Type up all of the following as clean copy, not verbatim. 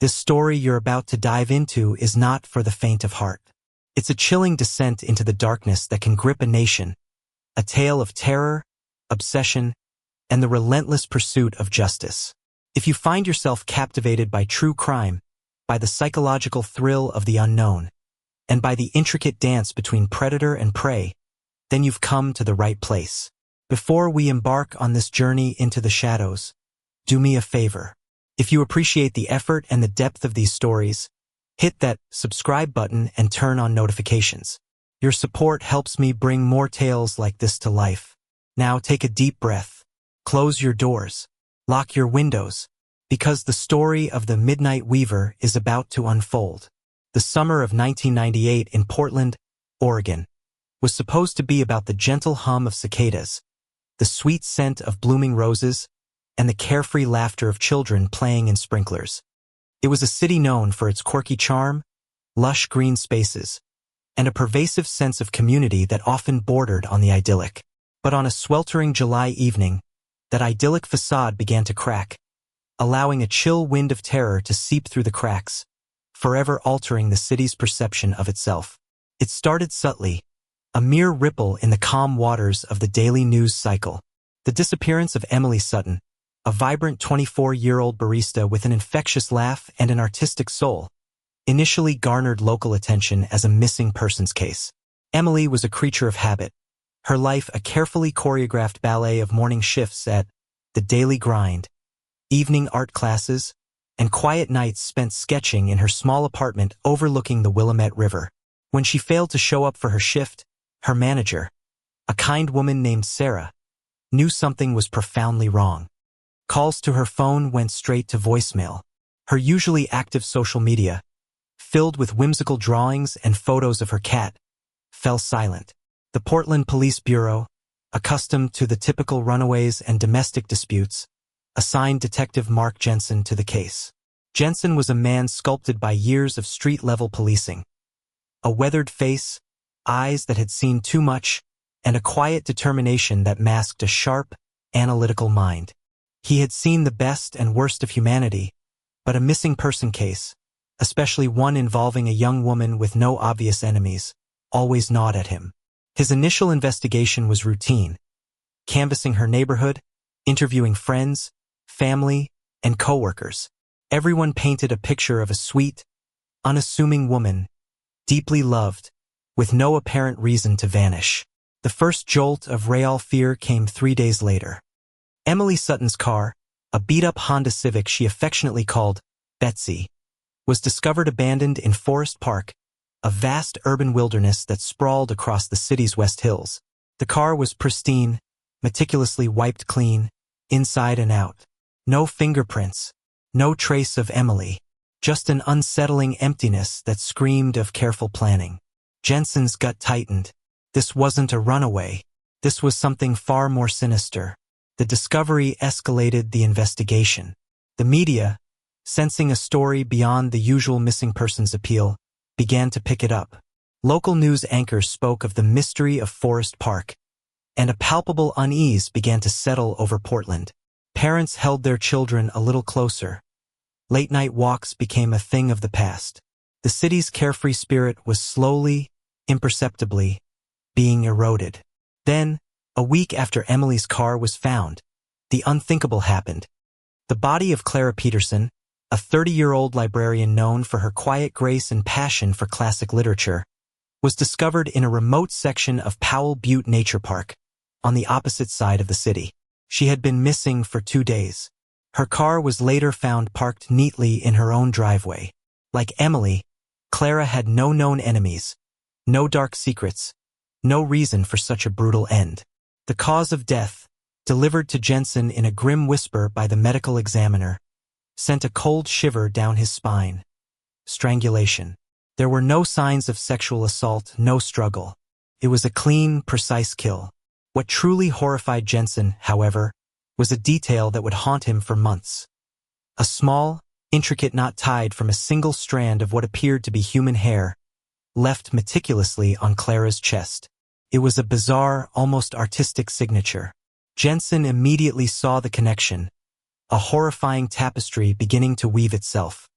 This story you're about to dive into is not for the faint of heart. It's a chilling descent into the darkness that can grip a nation, a tale of terror, obsession, and the relentless pursuit of justice. If you find yourself captivated by true crime, by the psychological thrill of the unknown, and by the intricate dance between predator and prey, then you've come to the right place. Before we embark on this journey into the shadows, do me a favor. If you appreciate the effort and the depth of these stories, hit that subscribe button and turn on notifications. Your support helps me bring more tales like this to life. Now take a deep breath, close your doors, lock your windows, because the story of the Midnight Weaver is about to unfold. The summer of 1998 in Portland, Oregon, was supposed to be about the gentle hum of cicadas, the sweet scent of blooming roses, and the carefree laughter of children playing in sprinklers. It was a city known for its quirky charm, lush green spaces, and a pervasive sense of community that often bordered on the idyllic. But on a sweltering July evening, that idyllic facade began to crack, allowing a chill wind of terror to seep through the cracks, forever altering the city's perception of itself. It started subtly, a mere ripple in the calm waters of the daily news cycle. The disappearance of Emily Sutton, a vibrant 24-year-old barista with an infectious laugh and an artistic soul, initially garnered local attention as a missing persons case. Emily was a creature of habit, her life a carefully choreographed ballet of morning shifts at the Daily Grind, evening art classes, and quiet nights spent sketching in her small apartment overlooking the Willamette River. When she failed to show up for her shift, her manager, a kind woman named Sarah, knew something was profoundly wrong. Calls to her phone went straight to voicemail. Her usually active social media, filled with whimsical drawings and photos of her cat, fell silent. The Portland Police Bureau, accustomed to the typical runaways and domestic disputes, assigned Detective Mark Jensen to the case. Jensen was a man sculpted by years of street-level policing. A weathered face, eyes that had seen too much, and a quiet determination that masked a sharp, analytical mind. He had seen the best and worst of humanity, but a missing person case, especially one involving a young woman with no obvious enemies, always gnawed at him. His initial investigation was routine, canvassing her neighborhood, interviewing friends, family, and coworkers. Everyone painted a picture of a sweet, unassuming woman, deeply loved, with no apparent reason to vanish. The first jolt of real fear came 3 days later. Emily Sutton's car, a beat-up Honda Civic she affectionately called Betsy, was discovered abandoned in Forest Park, a vast urban wilderness that sprawled across the city's West Hills. The car was pristine, meticulously wiped clean, inside and out. No fingerprints, no trace of Emily, just an unsettling emptiness that screamed of careful planning. Jensen's gut tightened. This wasn't a runaway. This was something far more sinister. The discovery escalated the investigation. The media, sensing a story beyond the usual missing persons appeal, began to pick it up. Local news anchors spoke of the mystery of Forest Park, and a palpable unease began to settle over Portland. Parents held their children a little closer. Late-night walks became a thing of the past. The city's carefree spirit was slowly, imperceptibly, being eroded. Then, a week after Emily's car was found, the unthinkable happened. The body of Clara Peterson, a 30-year-old librarian known for her quiet grace and passion for classic literature, was discovered in a remote section of Powell Butte Nature Park, on the opposite side of the city. She had been missing for 2 days. Her car was later found parked neatly in her own driveway. Like Emily, Clara had no known enemies, no dark secrets, no reason for such a brutal end. The cause of death, delivered to Jensen in a grim whisper by the medical examiner, sent a cold shiver down his spine. Strangulation. There were no signs of sexual assault, no struggle. It was a clean, precise kill. What truly horrified Jensen, however, was a detail that would haunt him for months. A small, intricate knot tied from a single strand of what appeared to be human hair, left meticulously on Clara's chest. It was a bizarre, almost artistic signature. Jensen immediately saw the connection, a horrifying tapestry beginning to weave itself.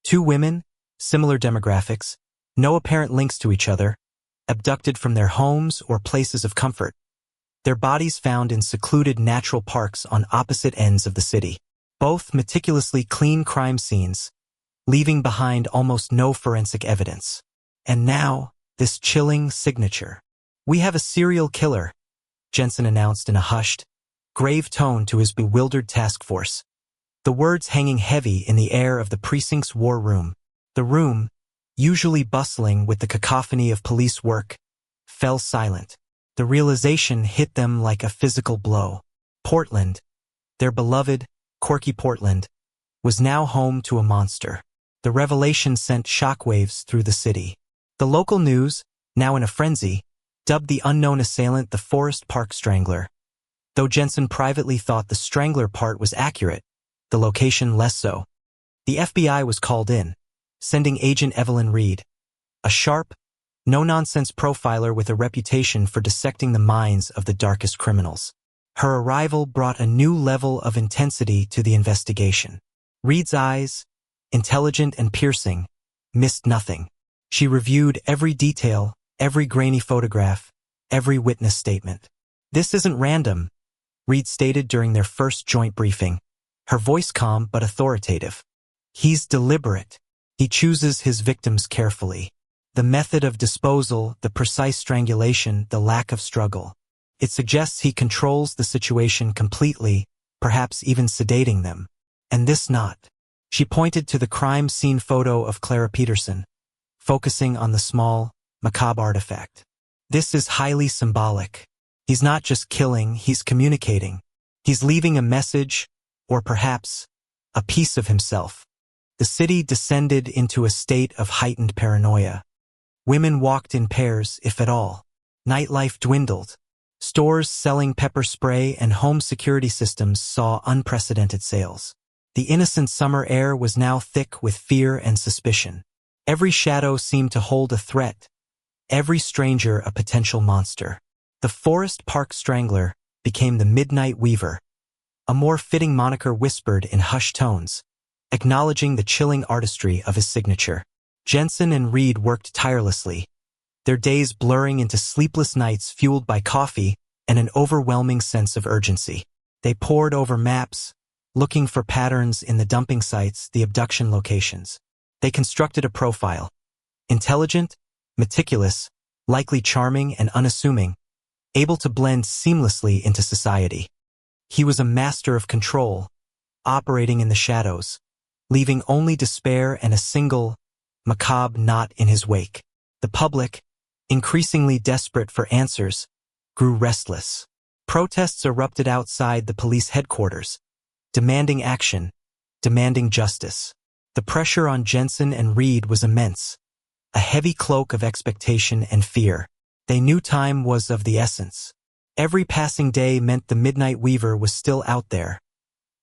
Two women, similar demographics, no apparent links to each other, abducted from their homes or places of comfort. Their bodies found in secluded natural parks on opposite ends of the city. Both meticulously clean crime scenes, leaving behind almost no forensic evidence. And now, this chilling signature. "We have a serial killer," Jensen announced in a hushed, grave tone to his bewildered task force, the words hanging heavy in the air of the precinct's war room. The room, usually bustling with the cacophony of police work, fell silent. The realization hit them like a physical blow. Portland, their beloved, quirky Portland, was now home to a monster. The revelation sent shockwaves through the city. The local news, now in a frenzy, dubbed the unknown assailant the Forest Park Strangler. Though Jensen privately thought the strangler part was accurate, the location less so. The FBI was called in, sending Agent Evelyn Reed, a sharp, no-nonsense profiler with a reputation for dissecting the minds of the darkest criminals. Her arrival brought a new level of intensity to the investigation. Reed's eyes, intelligent and piercing, missed nothing. She reviewed every detail, every grainy photograph, every witness statement. "This isn't random," Reed stated during their first joint briefing, her voice calm but authoritative. "He's deliberate. He chooses his victims carefully. The method of disposal, the precise strangulation, the lack of struggle. It suggests he controls the situation completely, perhaps even sedating them. And this knot." She pointed to the crime scene photo of Clara Peterson, focusing on the small, macabre artifact. "This is highly symbolic. He's not just killing, he's communicating. He's leaving a message, or perhaps, a piece of himself." The city descended into a state of heightened paranoia. Women walked in pairs, if at all. Nightlife dwindled. Stores selling pepper spray and home security systems saw unprecedented sales. The innocent summer air was now thick with fear and suspicion. Every shadow seemed to hold a threat, every stranger a potential monster. The Forest Park Strangler became the Midnight Weaver, a more fitting moniker whispered in hushed tones, acknowledging the chilling artistry of his signature. Jensen and Reed worked tirelessly, their days blurring into sleepless nights fueled by coffee and an overwhelming sense of urgency. They pored over maps, looking for patterns in the dumping sites, the abduction locations. They constructed a profile. Intelligent, meticulous, likely charming and unassuming, able to blend seamlessly into society. He was a master of control, operating in the shadows, leaving only despair and a single, macabre knot in his wake. The public, increasingly desperate for answers, grew restless. Protests erupted outside the police headquarters, demanding action, demanding justice. The pressure on Jensen and Reed was immense, a heavy cloak of expectation and fear. They knew time was of the essence. Every passing day meant the Midnight Weaver was still out there,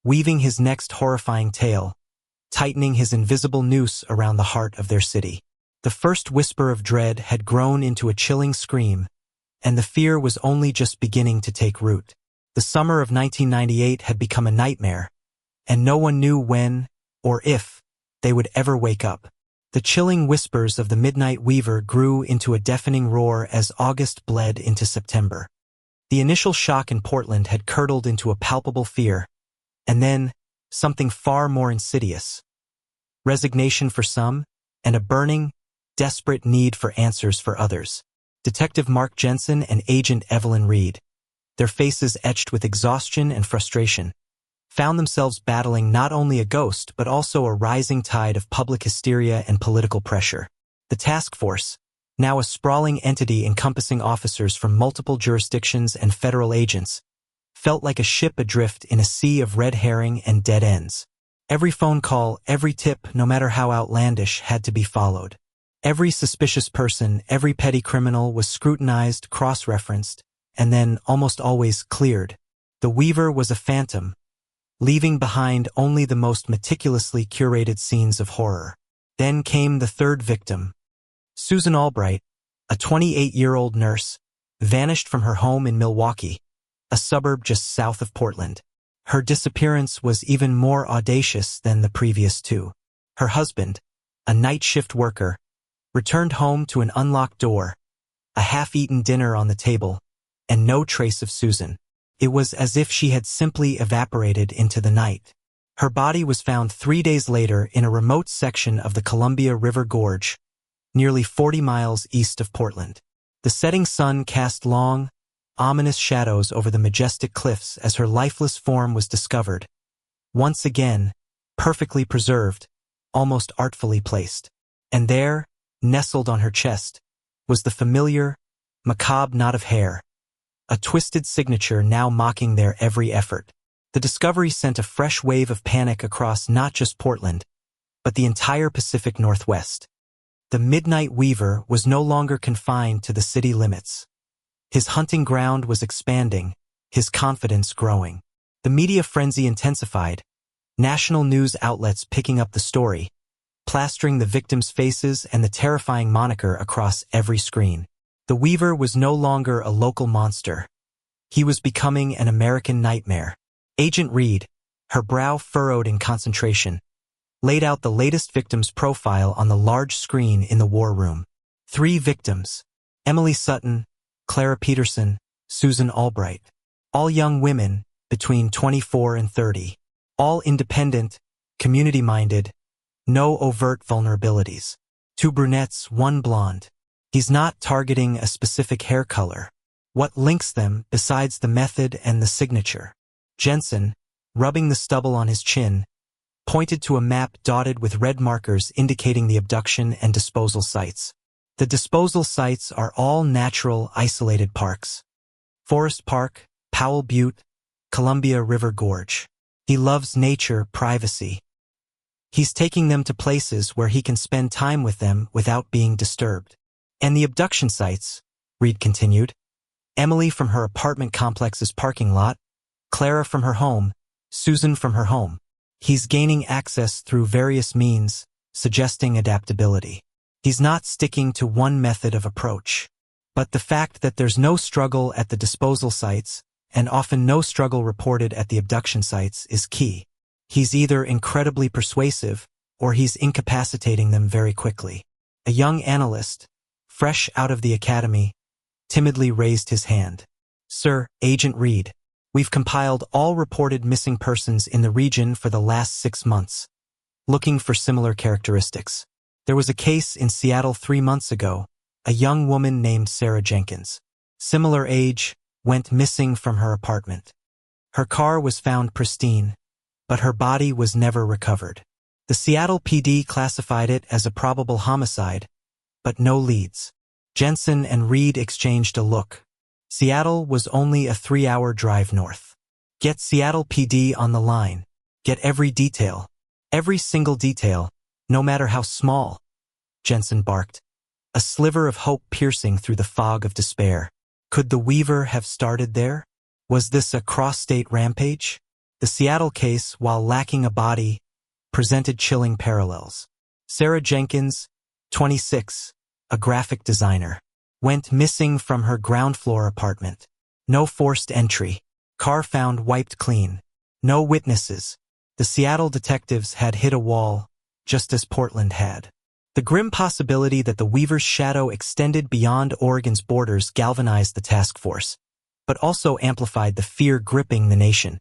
weaving his next horrifying tale, tightening his invisible noose around the heart of their city. The first whisper of dread had grown into a chilling scream, and the fear was only just beginning to take root. The summer of 1998 had become a nightmare, and no one knew when, or if, they would ever wake up. The chilling whispers of the Midnight Weaver grew into a deafening roar as August bled into September. The initial shock in Portland had curdled into a palpable fear, and then something far more insidious. Resignation for some, and a burning, desperate need for answers for others. Detective Mark Jensen and Agent Evelyn Reed, their faces etched with exhaustion and frustration, found themselves battling not only a ghost but also a rising tide of public hysteria and political pressure. The task force, now a sprawling entity encompassing officers from multiple jurisdictions and federal agents, felt like a ship adrift in a sea of red herring and dead ends. Every phone call, every tip, no matter how outlandish, had to be followed. Every suspicious person, every petty criminal was scrutinized, cross-referenced, and then almost always cleared. The Weaver was a phantom, leaving behind only the most meticulously curated scenes of horror. Then came the third victim. Susan Albright, a 28-year-old nurse, vanished from her home in Milwaukee, a suburb just south of Portland. Her disappearance was even more audacious than the previous two. Her husband, a night shift worker, returned home to an unlocked door, a half-eaten dinner on the table, and no trace of Susan. It was as if she had simply evaporated into the night. Her body was found 3 days later in a remote section of the Columbia River Gorge, nearly 40 miles east of Portland. The setting sun cast long, ominous shadows over the majestic cliffs as her lifeless form was discovered, once again, perfectly preserved, almost artfully placed. And there, nestled on her chest, was the familiar, macabre knot of hair, a twisted signature now mocking their every effort. The discovery sent a fresh wave of panic across not just Portland, but the entire Pacific Northwest. The Midnight Weaver was no longer confined to the city limits. His hunting ground was expanding, his confidence growing. The media frenzy intensified, national news outlets picking up the story, plastering the victims' faces and the terrifying moniker across every screen. The Weaver was no longer a local monster. He was becoming an American nightmare. Agent Reed, her brow furrowed in concentration, laid out the latest victim's profile on the large screen in the war room. 3 victims: Emily Sutton, Clara Peterson, Susan Albright. All young women, between 24 and 30. All independent, community-minded, no overt vulnerabilities. 2 brunettes, 1 blonde. He's not targeting a specific hair color. What links them besides the method and the signature? Jensen, rubbing the stubble on his chin, pointed to a map dotted with red markers indicating the abduction and disposal sites. The disposal sites are all natural, isolated parks. Forest Park, Powell Butte, Columbia River Gorge. He loves nature, privacy. He's taking them to places where he can spend time with them without being disturbed. And the abduction sites, Reed continued. Emily from her apartment complex's parking lot, Clara from her home, Susan from her home. He's gaining access through various means, suggesting adaptability. He's not sticking to one method of approach. But the fact that there's no struggle at the disposal sites, and often no struggle reported at the abduction sites, is key. He's either incredibly persuasive, or he's incapacitating them very quickly. A young analyst, fresh out of the academy, timidly raised his hand. Sir, Agent Reed, we've compiled all reported missing persons in the region for the last 6 months, looking for similar characteristics. There was a case in Seattle 3 months ago, a young woman named Sarah Jenkins. Similar age, went missing from her apartment. Her car was found pristine, but her body was never recovered. The Seattle PD classified it as a probable homicide, but no leads. Jensen and Reed exchanged a look. Seattle was only a 3-hour drive north. Get Seattle PD on the line. Get every detail. Every single detail, no matter how small, Jensen barked, a sliver of hope piercing through the fog of despair. Could the Weaver have started there? Was this a cross-state rampage? The Seattle case, while lacking a body, presented chilling parallels. Sarah Jenkins, 26, a graphic designer, went missing from her ground-floor apartment. No forced entry. Car found wiped clean. No witnesses. The Seattle detectives had hit a wall, just as Portland had. The grim possibility that the Weaver's shadow extended beyond Oregon's borders galvanized the task force, but also amplified the fear gripping the nation.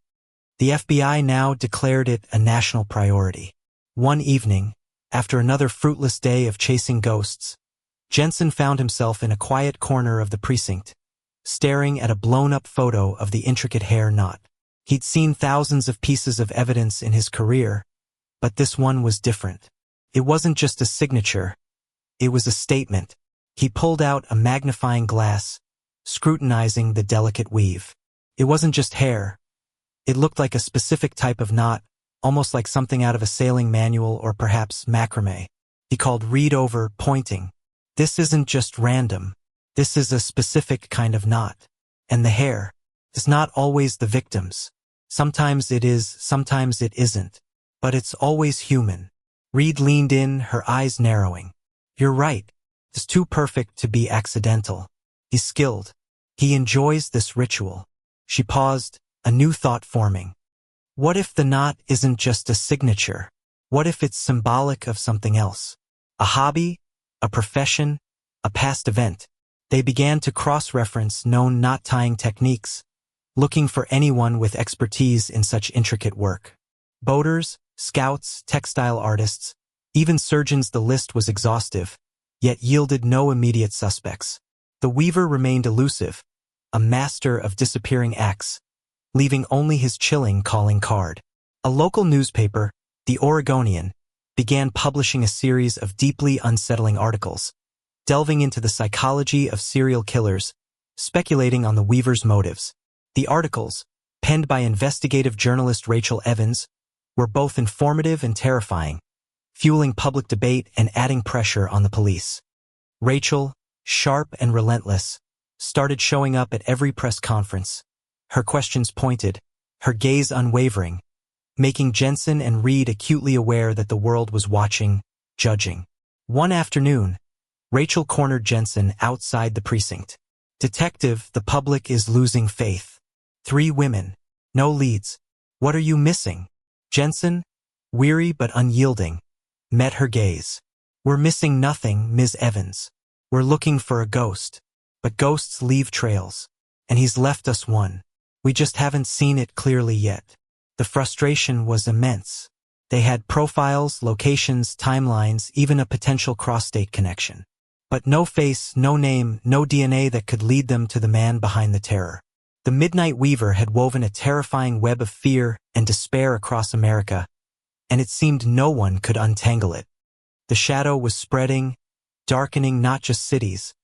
The FBI now declared it a national priority. One evening, after another fruitless day of chasing ghosts, Jensen found himself in a quiet corner of the precinct, staring at a blown-up photo of the intricate hair knot. He'd seen thousands of pieces of evidence in his career, but this one was different. It wasn't just a signature, it was a statement. He pulled out a magnifying glass, scrutinizing the delicate weave. It wasn't just hair. It looked like a specific type of knot, almost like something out of a sailing manual or perhaps macrame. He called Reed over, pointing. This isn't just random. This is a specific kind of knot. And the hair is not always the victim's. Sometimes it is, sometimes it isn't. But it's always human. Reed leaned in, her eyes narrowing. You're right. It's too perfect to be accidental. He's skilled. He enjoys this ritual. She paused, a new thought forming. What if the knot isn't just a signature? What if it's symbolic of something else? A hobby, a profession, a past event. They began to cross-reference known knot-tying techniques, looking for anyone with expertise in such intricate work. Boaters, scouts, textile artists, even surgeons. The list was exhaustive, yet yielded no immediate suspects. The weaver remained elusive, a master of disappearing acts, leaving only his chilling calling card. A local newspaper, the Oregonian, began publishing a series of deeply unsettling articles, delving into the psychology of serial killers, speculating on the weaver's motives. The articles, penned by investigative journalist Rachel Evans, were both informative and terrifying, fueling public debate and adding pressure on the police. Rachel, sharp and relentless, started showing up at every press conference, her questions pointed, her gaze unwavering, making Jensen and Reed acutely aware that the world was watching, judging. One afternoon, Rachel cornered Jensen outside the precinct. "Detective, the public is losing faith. 3 women. No leads. What are you missing?" Jensen, weary but unyielding, met her gaze. "We're missing nothing, Ms. Evans. We're looking for a ghost. But ghosts leave trails. And he's left us one. We just haven't seen it clearly yet." The frustration was immense. They had profiles, locations, timelines, even a potential cross-state connection. But no face, no name, no DNA that could lead them to the man behind the terror. The Midnight Weaver had woven a terrifying web of fear and despair across America, and it seemed no one could untangle it. The shadow was spreading, darkening not just cities,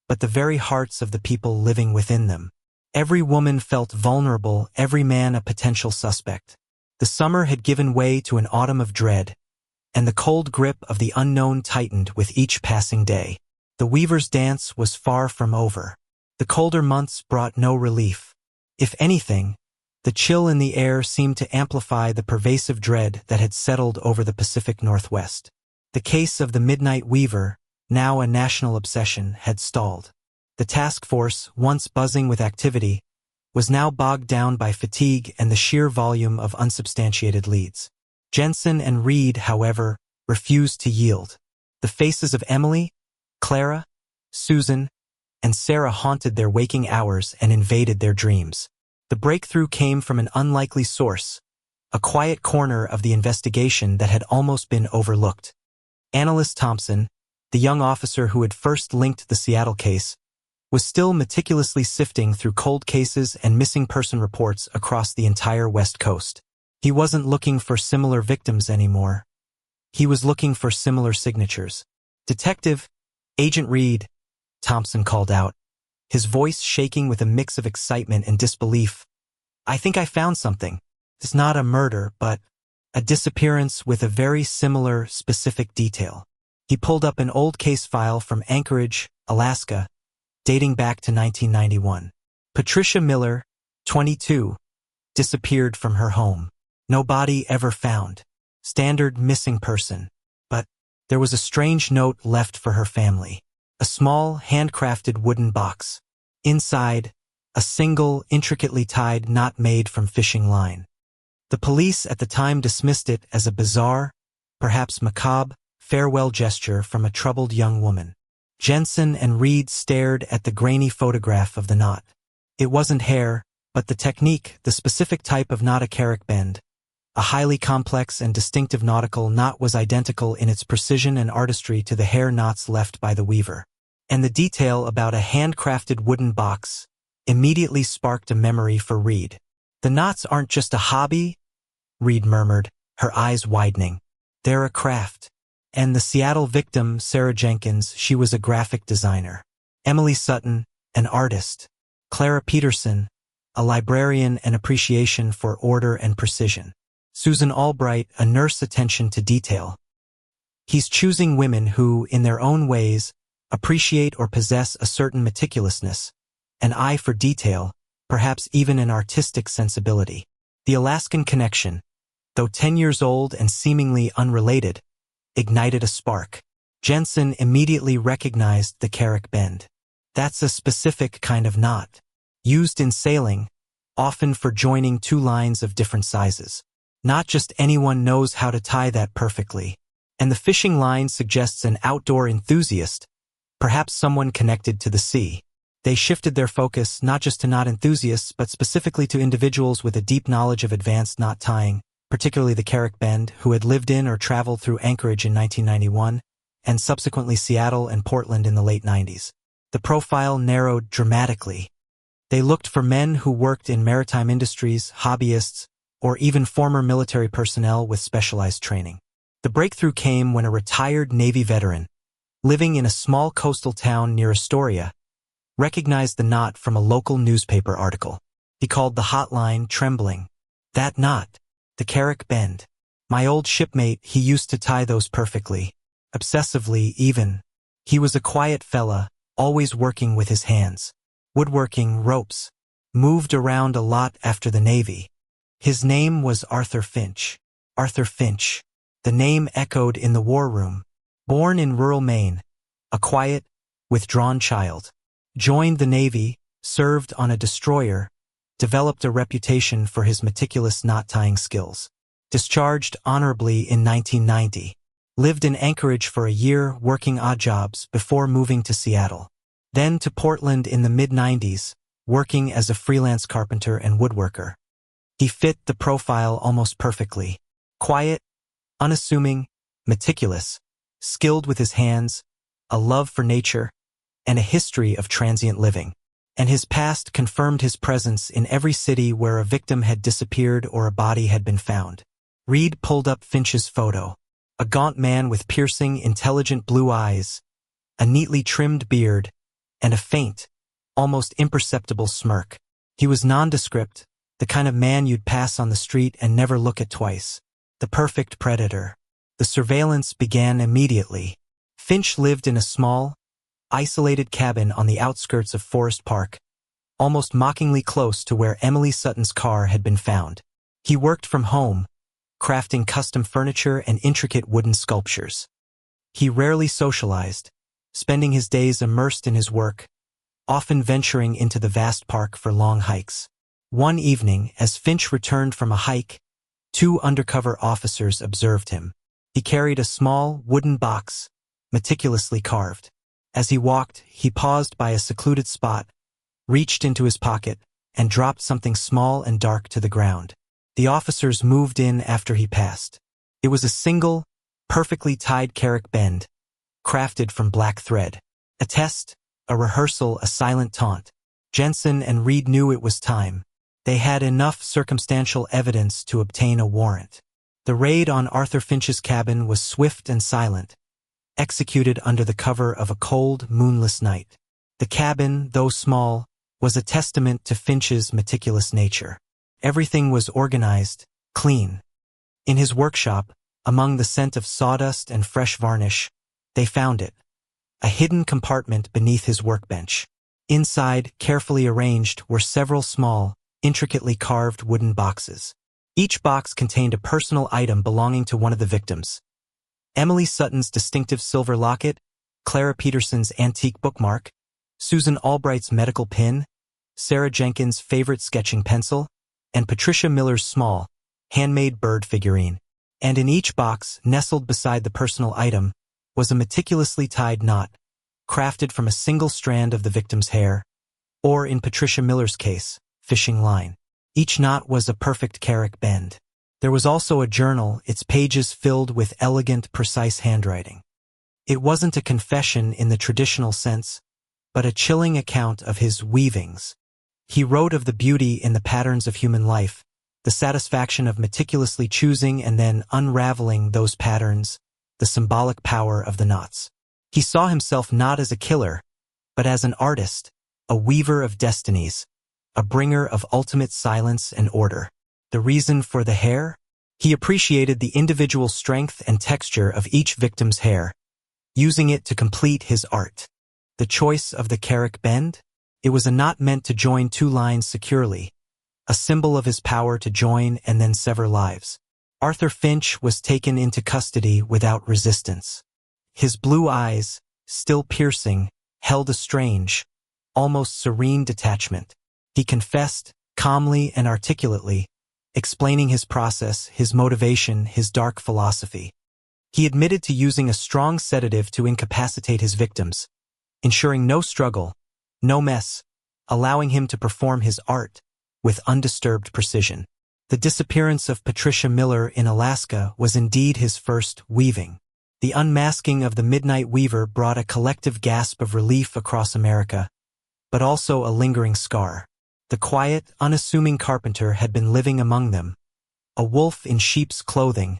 but the very hearts of the people living within them. Every woman felt vulnerable, every man a potential suspect. The summer had given way to an autumn of dread, and the cold grip of the unknown tightened with each passing day. The weaver's dance was far from over. The colder months brought no relief. If anything, the chill in the air seemed to amplify the pervasive dread that had settled over the Pacific Northwest. The case of the Midnight Weaver, now a national obsession, had stalled. The task force, once buzzing with activity, was now bogged down by fatigue and the sheer volume of unsubstantiated leads. Jensen and Reed, however, refused to yield. The faces of Emily, Clara, Susan, and Sarah haunted their waking hours and invaded their dreams. The breakthrough came from an unlikely source, a quiet corner of the investigation that had almost been overlooked. Analyst Thompson, the young officer who had first linked the Seattle case, was still meticulously sifting through cold cases and missing person reports across the entire West Coast. He wasn't looking for similar victims anymore. He was looking for similar signatures. "Detective, Agent Reed," Thompson called out, his voice shaking with a mix of excitement and disbelief. "I think I found something. It's not a murder, but a disappearance with a very similar, specific detail." He pulled up an old case file from Anchorage, Alaska, dating back to 1991. Patricia Miller, 22, disappeared from her home. No body ever found. Standard missing person. But there was a strange note left for her family. A small, handcrafted wooden box. Inside, a single, intricately tied knot made from fishing line. The police at the time dismissed it as a bizarre, perhaps macabre, farewell gesture from a troubled young woman. Jensen and Reed stared at the grainy photograph of the knot. It wasn't hair, but the technique, the specific type of knot, a carrick bend. A highly complex and distinctive nautical knot was identical in its precision and artistry to the hair knots left by the weaver. And the detail about a handcrafted wooden box immediately sparked a memory for Reed. "The knots aren't just a hobby," Reed murmured, her eyes widening. "They're a craft." And the Seattle victim, Sarah Jenkins, she was a graphic designer. Emily Sutton, an artist. Clara Peterson, a librarian and appreciation for order and precision. Susan Albright, a nurse, attention to detail. He's choosing women who, in their own ways, appreciate or possess a certain meticulousness, an eye for detail, perhaps even an artistic sensibility. The Alaskan connection, though 10 years old and seemingly unrelated, ignited a spark. Jensen immediately recognized the carrick bend. That's a specific kind of knot, used in sailing, often for joining 2 lines of different sizes. Not just anyone knows how to tie that perfectly. and the fishing line suggests an outdoor enthusiast, perhaps someone connected to the sea. They shifted their focus not just to knot enthusiasts, but specifically to individuals with a deep knowledge of advanced knot tying, particularly the Carrick Bend, who had lived in or traveled through Anchorage in 1991, and subsequently Seattle and Portland in the late 90s. The profile narrowed dramatically. They looked for men who worked in maritime industries, hobbyists, or even former military personnel with specialized training. The breakthrough came when a retired Navy veteran, living in a small coastal town near Astoria, recognized the knot from a local newspaper article. He called the hotline, trembling. "That knot, the Carrick Bend. My old shipmate, he used to tie those perfectly. Obsessively, even. He was a quiet fella, always working with his hands. Woodworking, ropes. Moved around a lot after the Navy. His name was Arthur Finch." Arthur Finch. The name echoed in the war room. Born in rural Maine, a quiet, withdrawn child. Joined the Navy, served on a destroyer, developed a reputation for his meticulous knot-tying skills. Discharged honorably in 1990. Lived in Anchorage for a year working odd jobs before moving to Seattle. Then to Portland in the mid-90s, working as a freelance carpenter and woodworker. He fit the profile almost perfectly. Quiet, unassuming, meticulous, skilled with his hands, a love for nature, and a history of transient living. And his past confirmed his presence in every city where a victim had disappeared or a body had been found. Reed pulled up Finch's photo. A gaunt man with piercing, intelligent blue eyes, a neatly trimmed beard, and a faint, almost imperceptible smirk. He was nondescript, the kind of man you'd pass on the street and never look at twice. The perfect predator. The surveillance began immediately. Finch lived in a small, isolated cabin on the outskirts of Forest Park, almost mockingly close to where Emily Sutton's car had been found. He worked from home, crafting custom furniture and intricate wooden sculptures. He rarely socialized, spending his days immersed in his work, often venturing into the vast park for long hikes. One evening, as Finch returned from a hike, 2 undercover officers observed him. He carried a small, wooden box, meticulously carved. As he walked, he paused by a secluded spot, reached into his pocket, and dropped something small and dark to the ground. The officers moved in after he passed. It was a single, perfectly tied Carrick Bend, crafted from black thread. A test, a rehearsal, a silent taunt. Jensen and Reed knew it was time. They had enough circumstantial evidence to obtain a warrant. The raid on Arthur Finch's cabin was swift and silent, executed under the cover of a cold, moonless night. The cabin, though small, was a testament to Finch's meticulous nature. Everything was organized, clean. In his workshop, among the scent of sawdust and fresh varnish, they found it, a hidden compartment beneath his workbench. Inside, carefully arranged, were several small, intricately carved wooden boxes. Each box contained a personal item belonging to one of the victims. Emily Sutton's distinctive silver locket, Clara Peterson's antique bookmark, Susan Albright's medical pin, Sarah Jenkins' favorite sketching pencil, and Patricia Miller's small, handmade bird figurine. And in each box, nestled beside the personal item, was a meticulously tied knot, crafted from a single strand of the victim's hair, or in Patricia Miller's case, fishing line. Each knot was a perfect Carrick Bend. There was also a journal, its pages filled with elegant, precise handwriting. It wasn't a confession in the traditional sense, but a chilling account of his weavings. He wrote of the beauty in the patterns of human life, the satisfaction of meticulously choosing and then unraveling those patterns, the symbolic power of the knots. He saw himself not as a killer, but as an artist, a weaver of destinies, a bringer of ultimate silence and order. The reason for the hair? He appreciated the individual strength and texture of each victim's hair, using it to complete his art. The choice of the Carrick Bend? It was a knot meant to join 2 lines securely, a symbol of his power to join and then sever lives. Arthur Finch was taken into custody without resistance. His blue eyes, still piercing, held a strange, almost serene detachment. He confessed, calmly and articulately, explaining his process, his motivation, his dark philosophy. He admitted to using a strong sedative to incapacitate his victims, ensuring no struggle, no mess, allowing him to perform his art with undisturbed precision. The disappearance of Patricia Miller in Alaska was indeed his first weaving. The unmasking of the Midnight Weaver brought a collective gasp of relief across America, but also a lingering scar. The quiet, unassuming carpenter had been living among them, a wolf in sheep's clothing,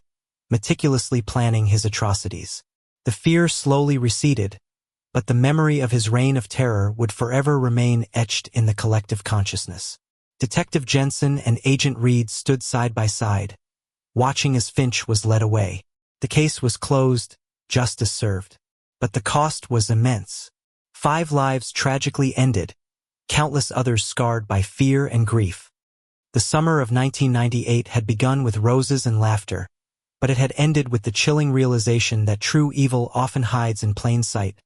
meticulously planning his atrocities. The fear slowly receded, but the memory of his reign of terror would forever remain etched in the collective consciousness. Detective Jensen and Agent Reed stood side by side, watching as Finch was led away. The case was closed, justice served. But the cost was immense. 5 lives tragically ended, countless others scarred by fear and grief. The summer of 1998 had begun with roses and laughter, but it had ended with the chilling realization that true evil often hides in plain sight,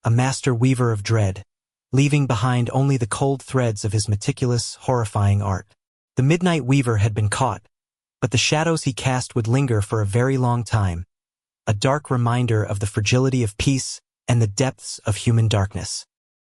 a master weaver of dread, leaving behind only the cold threads of his meticulous, horrifying art. The Midnight Weaver had been caught, but the shadows he cast would linger for a very long time, a dark reminder of the fragility of peace and the depths of human darkness.